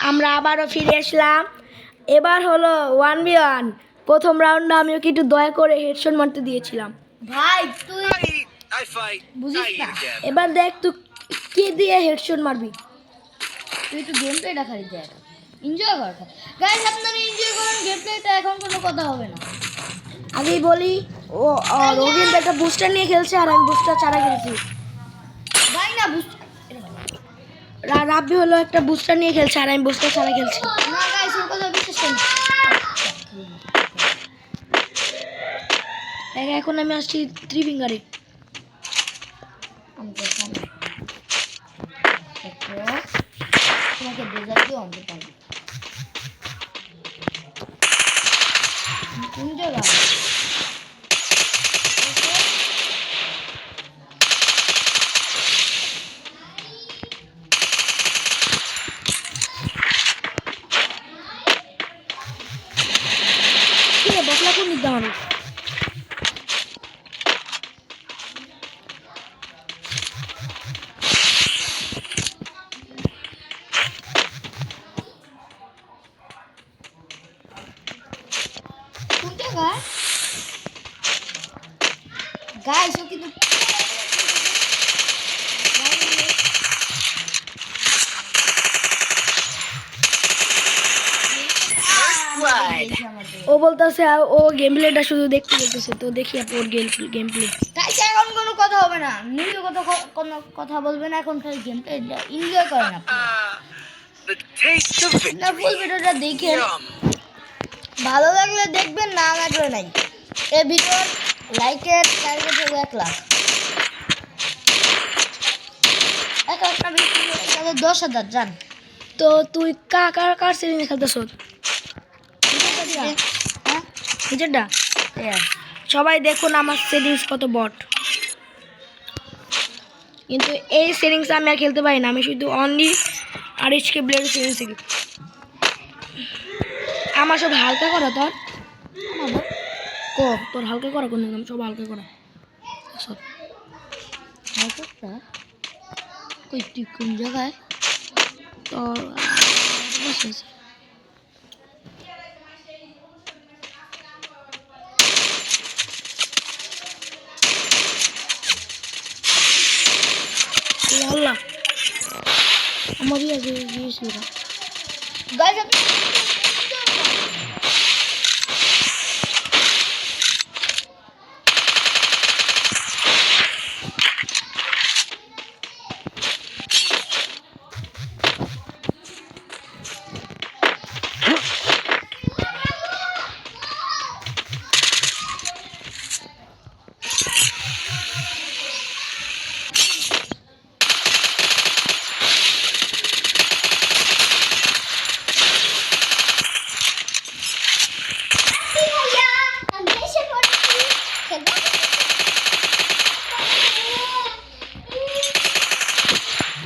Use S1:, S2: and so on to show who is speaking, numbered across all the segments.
S1: আমরা আবারও ফিরে আসলাম। এবার হলো 1v1। প্রথম রাউন্ডে আমি ওকে একটু দয়া করে হেডশট মারতে দিয়েছিলাম।
S2: ভাই তুই বুঝিস না,
S1: এবার দেখ তুই কি দিয়ে হেডশট মারবি।
S2: তুই একটু গেম প্লেটা খালি দেখ, এনজয় কর। গাইস আপনারা এনজয় করুন গেম প্লেটা, এখন কোনো কথা হবে না।
S1: আগেই বলি ও রোগিন একটা বুস্টার নিয়ে খেলছে আর আমি বুস্টার ছাড়া খেলছি।
S2: ভাই না
S1: রাব্বি হলো একটা বুস্টার নিয়ে খেলছে আর আমি বুস্টার ছাড়া খেলছি।
S2: না গাইস ওর কথা বিশ্বাস করুন।
S1: এখন আমি আসছি 3 ফিঙ্গারে।
S2: আমি তো সামনে তোমাকে ডেজার্ট দিয়ে অন্ত পারবো কোন জায়গায়।
S1: কি রে বকলা কোন দিক দাও
S2: কোন জায়গায় গাইস ও কিন্তু
S1: ও বলতেছে ও গেম প্লেটা শুধু দেখতে বলতেছে, তো দেখি আপনি ওর গেম প্লে।
S2: গাইস এখন কোনো কথা হবে না, নিজে কোনো কথা বলবে না, এখন খালি গেম প্লে এনজয় করেন আপনারা ফুল ভিডিওটা দেখেন, ভালো লাগলে দেখবেন, না লাগলে নাই। এই ভিডিওর লাইকের টার্গেট হলো 1 লাখ, 1 লাখ না 10,000 জান।
S1: তো তুই কার সিরিজ খেলতেছ?
S2: হ্যাঁ
S1: নিজেরটা। সবাই দেখুন আমার সেটিংস কত বট, কিন্তু এই সেটিংস আমি আর খেলতে পারি না। আমি শুধু অনলি আরএইচকে ব্লেড সেটিংস খেলি। আমার সব হালকা করা তোর তোর হালকা করা কোন দিন সব হালকা করা সব
S2: হালকা কই তুই কোন জায়গায়
S1: তোর বসে আছে। আল্লাহ আমারই আছে
S2: গাইস আপনি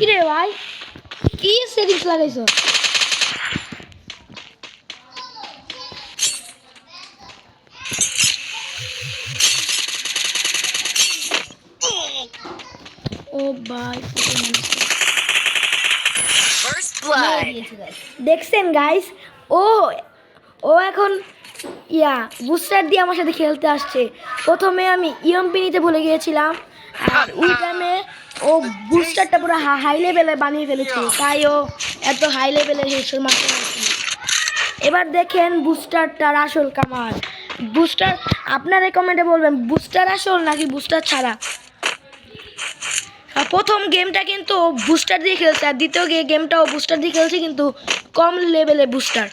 S1: কি রে ভাই কি সেটিংস লাগাইছো? ও ভাই দেখছেন গাইস, ও এখন বুস্টার দিয়ে আমার সাথে খেলতে আসছে। প্রথমে আমি ইএমপি নিতে ভুলে গিয়েছিলাম, আর ওই টাইমে ও বুস্টারটা পুরো হাই লেভেলে বানিয়ে ফেলেছিল, তাই ও এত হাই লেভেলের হেডশট মারতে পারছিল। এবার দেখেন বুস্টারটার আসল কামাল। বুস্টার আপনারা কমেন্টে বলবেন বুস্টার আসল নাকি বুস্টার ছাড়া। প্রথম গেমটা কিন্তু বুস্টার দিয়ে খেলছে, আর দ্বিতীয় গেমটাও বুস্টার দিয়ে খেলছে, কিন্তু কম লেভেলে বুস্টার।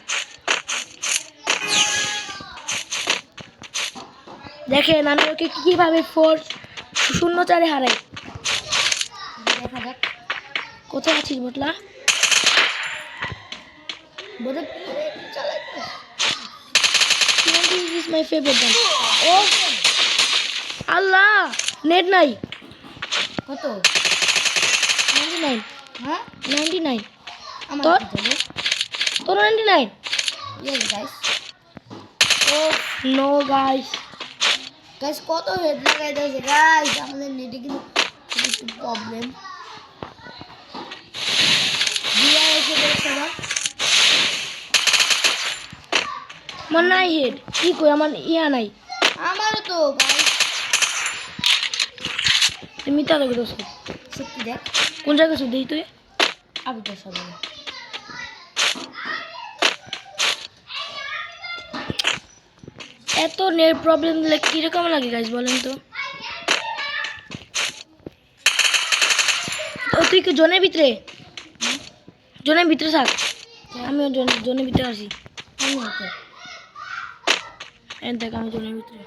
S1: দেখেন আমি ওকে কীভাবে 4-0 হারাই।
S2: দেখা যাক
S1: কোথায় আছিস বটলা?
S2: বড় চালাই
S1: ইজ মাই ফেভারিট গান। ও আল্লাহ নেট নাই।
S2: কত
S1: 99।
S2: হ্যাঁ
S1: 99
S2: আমার
S1: তোর?
S2: কি হবে
S1: তোর 99?
S2: Yes guys.
S1: Oh no guys,
S2: guys কত হেড লাগাই দিয়েছে গাইস, আমাদের নেটে কিন্তু একটু প্রবলেম। দিয়া এসে বলছে না
S1: আমার নাই হেড কি কই আমার ইয়া নাই
S2: আমারও তো ভাই
S1: তুমি তা দেখো দোস্ত
S2: সত্যি দেখ
S1: কোন জায়গায় শুধু তুই
S2: আগে তো সবাই
S1: এত নেট প্রবলেম দিলে কিরকম লাগে গাইজ বলেন তো ও তুই কি জনের ভিতরে থাক আমিও জনের ভিতরে আসি
S2: আমি হতো
S1: দেখ আমি জনের ভিতরে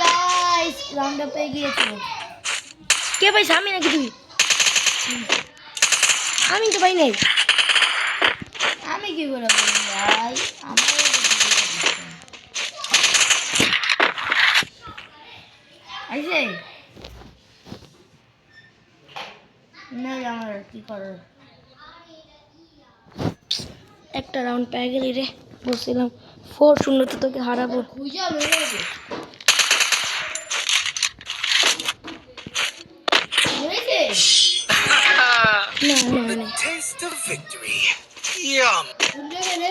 S2: গাইস রাউন্ড আপে গিয়েছিল
S1: কে পাইছ আমি নাকি তুই আমি তো পাই নাই
S2: আমি কি করে বলি ভাই আমার আইছে না আমার কি করার
S1: একটা রাউন্ড পেয়ে গেলি রে বলছিলাম 4-0 তো তোকে হারাবো
S2: খুঁজা বেরো হয়েছে
S1: না
S3: The taste of victory. Yum.
S2: খুঁজে গেলে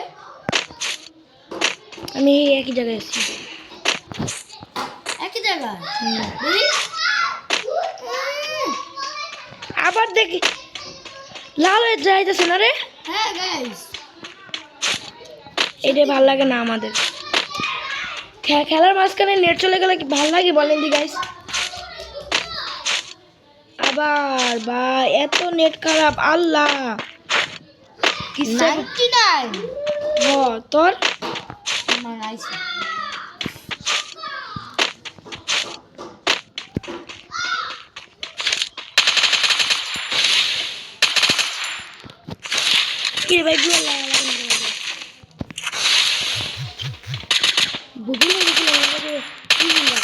S1: আমি এই একই জায়গায় এসেছি
S2: একই জায়গায় বুঝলি
S1: আবার দেখি লাল হয়ে যাইতেছে না রে
S2: হ্যাঁ গাইস
S1: এটা ভাল লাগে না আমাদের খেলার মাঝখানে নেট চলে গেলে কি ভাল লাগে বলেন দি গাইস আবার বা এত নেট খারাপ আল্লাহ কিসে
S2: 99
S1: হ তোর
S2: আমার আইছে
S1: কি রে ভাই গুলো লাগা বুবুল লাগা কি না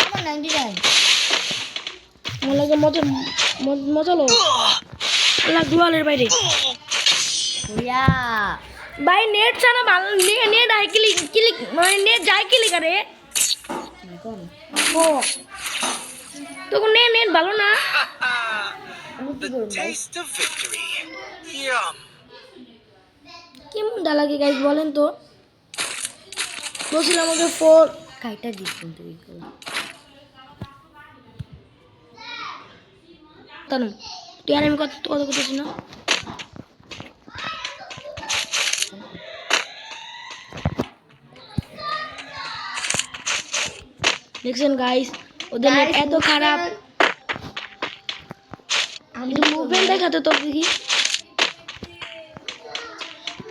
S2: আমার 99
S1: আমার লাগে মজা লো আল্লাহ দুয়ালের বাইরে
S2: ইয়া
S1: ভাই নেট ছাড়া ভালো নেট আই ক্লিক মানে নেট যায় ক্লিক আরে ও তখন নেট ভালো না
S3: The taste of victory. Yum.
S1: কেমন লাগে গাইস বলেন তো বলছিলাম আমাকে 4
S2: কাইটা দিছেন তুই
S1: তানু তুই আর আমি কত করতেছি না দেখছেন গাইস ওদের নেট এত খারাপ আমি মুভমেন্ট দেখাতো তোর দেখি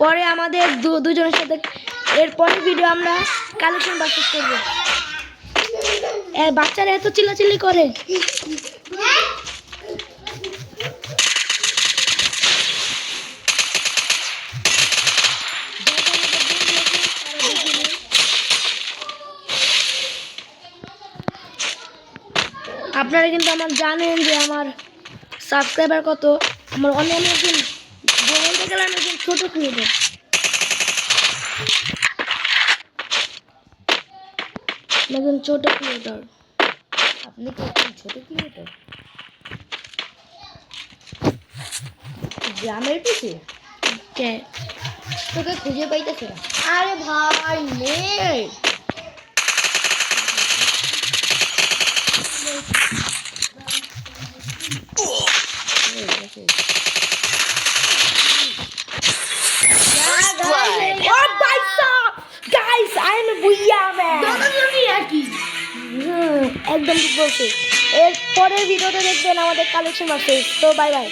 S1: পরে আমাদের দুজনের সাথে এর পরের ভিডিও আমরা কালেকশন বাক্স করব বাচ্চারা এত চিল্লাচিল্লি করে আপনারা কিন্তু আমার জানেন যে আমার সাবস্ক্রাইবার কত আমার অনেক একজন বলতে গেলে আমি একজন ছোট ক্রিয়েটর একজন ছোট ক্রিয়েটর
S2: আপনি কি একজন ছোট ক্রিয়েটর গ্রামের পিছে
S1: কে
S2: তোকে খুঁজে পাইতেছে না আরে ভাই নেট
S3: First blood.
S1: ও ভাই সাহেব guys I am booyah man
S2: দুজনই একই
S1: একদম ঠিক বলছি এর পরের ভিডিওতে দেখবেন আমাদের কালেকশন বাক্স তো বাই বাই